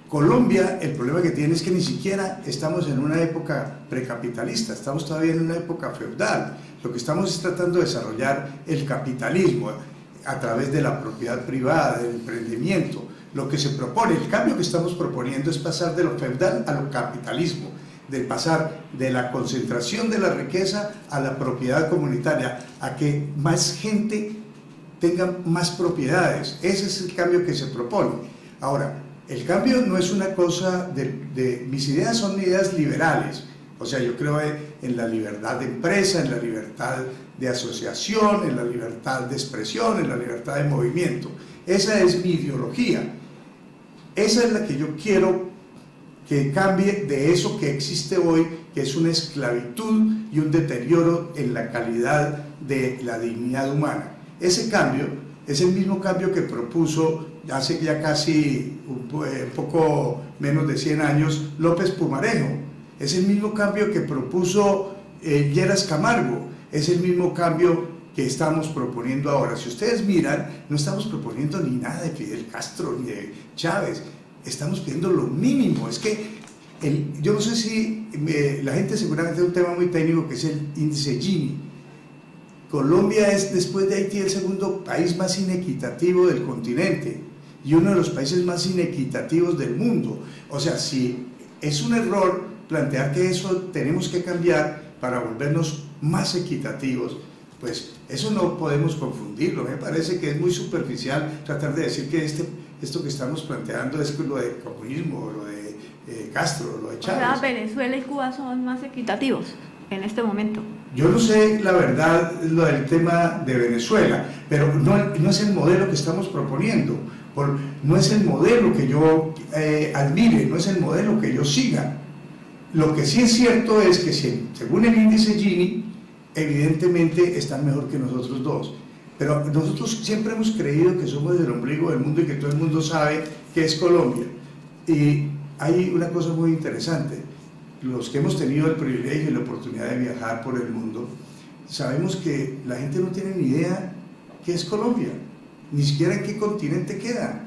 Colombia, el problema que tiene es que ni siquiera estamos en una época precapitalista, estamos todavía en una época feudal. Lo que estamos es tratando de desarrollar el capitalismo a través de la propiedad privada, del emprendimiento. Lo que se propone, el cambio que estamos proponiendo es pasar de lo feudal a lo capitalismo, de pasar de la concentración de la riqueza a la propiedad comunitaria, a que más gente tenga más propiedades. Ese es el cambio que se propone. Ahora, el cambio no es una cosa mis ideas son ideas liberales, o sea, yo creo en la libertad de empresa, en la libertad de asociación, en la libertad de expresión, en la libertad de movimiento. Esa es mi ideología, esa es la que yo quiero que cambie de eso que existe hoy, que es una esclavitud y un deterioro en la calidad de la dignidad humana. Ese cambio es el mismo cambio que propuso hace ya casi un poco menos de 100 años López Pumarejo, es el mismo cambio que propuso Lleras Camargo, es el mismo cambio que estamos proponiendo ahora. Si ustedes miran, no estamos proponiendo ni nada de Fidel Castro ni de Chávez, estamos pidiendo lo mínimo. Es que yo no sé si la gente seguramente es un tema muy técnico, que es el índice Gini. Colombia es, después de Haití, el segundo país más inequitativo del continente y uno de los países más inequitativos del mundo. O sea, si es un error plantear que eso tenemos que cambiar para volvernos más equitativos, pues eso no podemos confundirlo. Me parece que es muy superficial tratar de decir que esto que estamos planteando es lo de comunismo, lo de Castro, lo de Chávez. O sea, Venezuela y Cuba son más equitativos en este momento. Yo no sé la verdad lo del tema de Venezuela, pero no es el modelo que estamos proponiendo, no es el modelo que yo admire, no es el modelo que yo siga. Lo que sí es cierto es que según el índice Gini, evidentemente están mejor que nosotros dos, pero nosotros siempre hemos creído que somos el ombligo del mundo y que todo el mundo sabe que es Colombia. Y hay una cosa muy interesante. Los que hemos tenido el privilegio y la oportunidad de viajar por el mundo, sabemos que la gente no tiene ni idea qué es Colombia, ni siquiera en qué continente queda.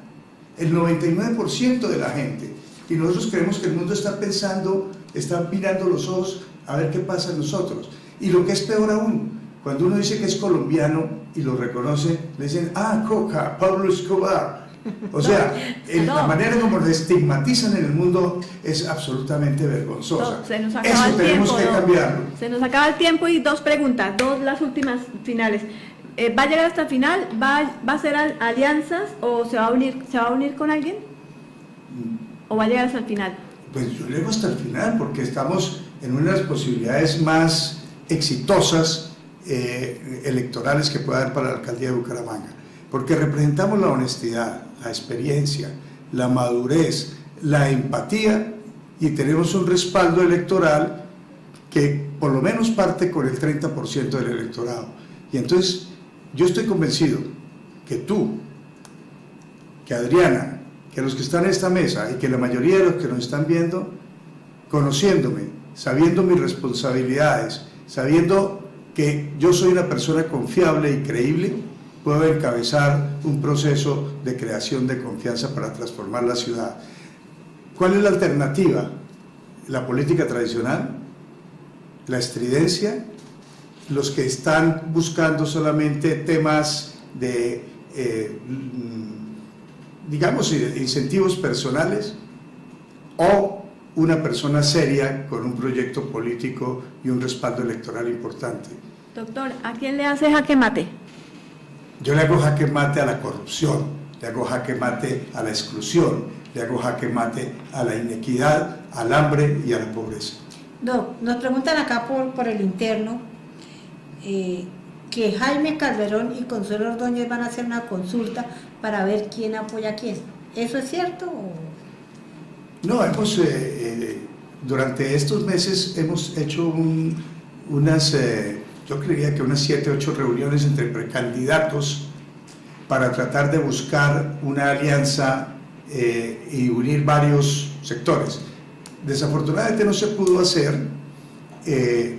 El 99% de la gente. Y nosotros creemos que el mundo está pensando, está mirando los ojos a ver qué pasa en nosotros. Y lo que es peor aún, cuando uno dice que es colombiano y lo reconoce, le dicen, ah, Coca, Pablo Escobar. O sea, la manera como lo estigmatizan en el mundo es absolutamente vergonzosa. Se nos acaba Eso tenemos que cambiarlo. Se nos acaba el tiempo y dos preguntas, las últimas finales. ¿Va a llegar hasta el final? ¿Va a hacer alianzas o se va a unir con alguien? ¿O va a llegar hasta el final? Pues yo llego hasta el final porque estamos en una de las posibilidades más exitosas electorales que pueda haber para la alcaldía de Bucaramanga, porque representamos la honestidad, la experiencia, la madurez, la empatía, y tenemos un respaldo electoral que por lo menos parte con el 30% del electorado. Y entonces yo estoy convencido que tú, que Adriana, que los que están en esta mesa y que la mayoría de los que nos están viendo, conociéndome, sabiendo mis responsabilidades, sabiendo que yo soy una persona confiable y creíble, puedo encabezar un proceso de creación de confianza para transformar la ciudad. ¿Cuál es la alternativa? ¿La política tradicional? ¿La estridencia? los que están buscando solamente temas de, digamos, incentivos personales, o una persona seria con un proyecto político y un respaldo electoral importante. Doctor, ¿a quién le hace jaque mate? Yo le hago jaque mate a la corrupción, le hago jaque mate a la exclusión, le hago jaque mate a la inequidad, al hambre y a la pobreza. Doc, nos preguntan acá por el interno que Jaime Calderón y Consuelo Ordóñez van a hacer una consulta para ver quién apoya a quién. ¿Eso es cierto? No, durante estos meses hemos hecho yo creería que unas 7 o 8 reuniones entre precandidatos para tratar de buscar una alianza y unir varios sectores. Desafortunadamente no se pudo hacer,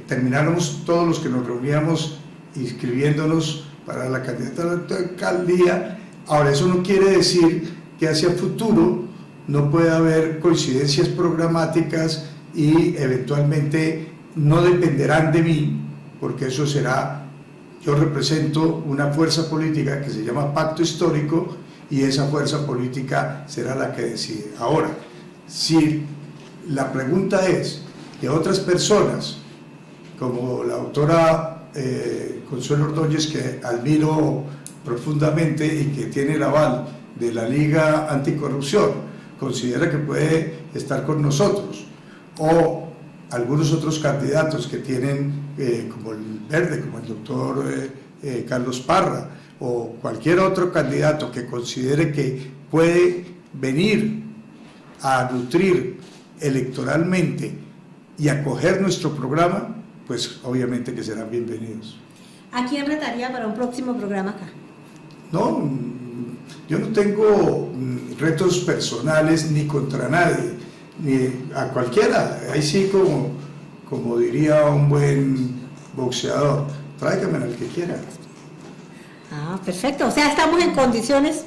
termináramos todos los que nos reuníamos inscribiéndonos para la candidatura de alcaldía. Ahora, eso no quiere decir que hacia futuro no puede haber coincidencias programáticas y eventualmente no dependerán de mí, porque eso será, yo represento una fuerza política que se llama Pacto Histórico y esa fuerza política será la que decide. Ahora, si la pregunta es que otras personas, como la doctora Consuelo Ordóñez, que admiro profundamente y que tiene el aval de la Liga Anticorrupción, considera que puede estar con nosotros, o algunos otros candidatos que tienen, como el Verde, como el doctor Carlos Parra, o cualquier otro candidato que considere que puede venir a nutrir electoralmente y acoger nuestro programa, pues obviamente que serán bienvenidos. ¿A quién retaría para un próximo programa acá? No, yo no tengo retos personales ni contra nadie, ni a cualquiera. Ahí sí, como diría un buen boxeador, tráigame al que quiera. Ah, perfecto. O sea, estamos en condiciones,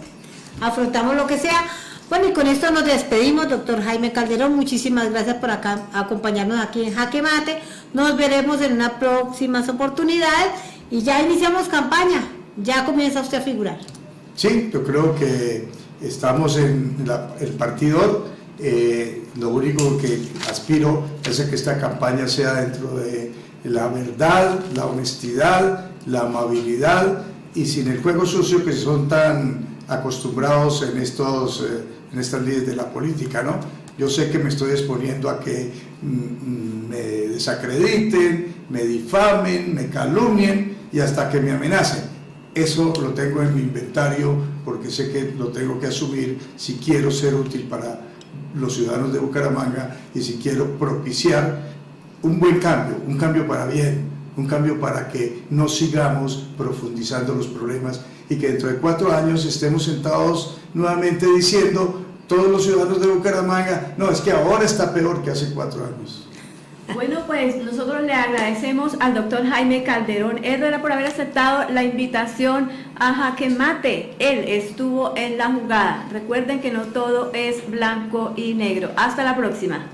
afrontamos lo que sea. Bueno, y con esto nos despedimos, doctor Jaime Calderón. Muchísimas gracias por acompañarnos aquí en Jaque Mate. Nos veremos en unas próximas oportunidades y ya iniciamos campaña. Ya comienza usted a figurar. Sí, yo creo que estamos en el partidor. Lo único que aspiro es a que esta campaña sea dentro de la verdad, la honestidad, la amabilidad y sin el juego sucio que son tan acostumbrados en estas líderes de la política, ¿no? Yo sé que me estoy exponiendo a que me desacrediten, me difamen, me calumnien y hasta que me amenacen. Eso lo tengo en mi inventario porque sé que lo tengo que asumir si quiero ser útil para los ciudadanos de Bucaramanga y si quiero propiciar un buen cambio, un cambio para bien, un cambio para que no sigamos profundizando los problemas y que dentro de 4 años estemos sentados nuevamente diciendo todos los ciudadanos de Bucaramanga, no, es que ahora está peor que hace 4 años. Bueno, pues nosotros le agradecemos al doctor Jaime Calderón Herrera por haber aceptado la invitación a Jaque Mate. Él estuvo en la jugada. Recuerden que no todo es blanco y negro. Hasta la próxima.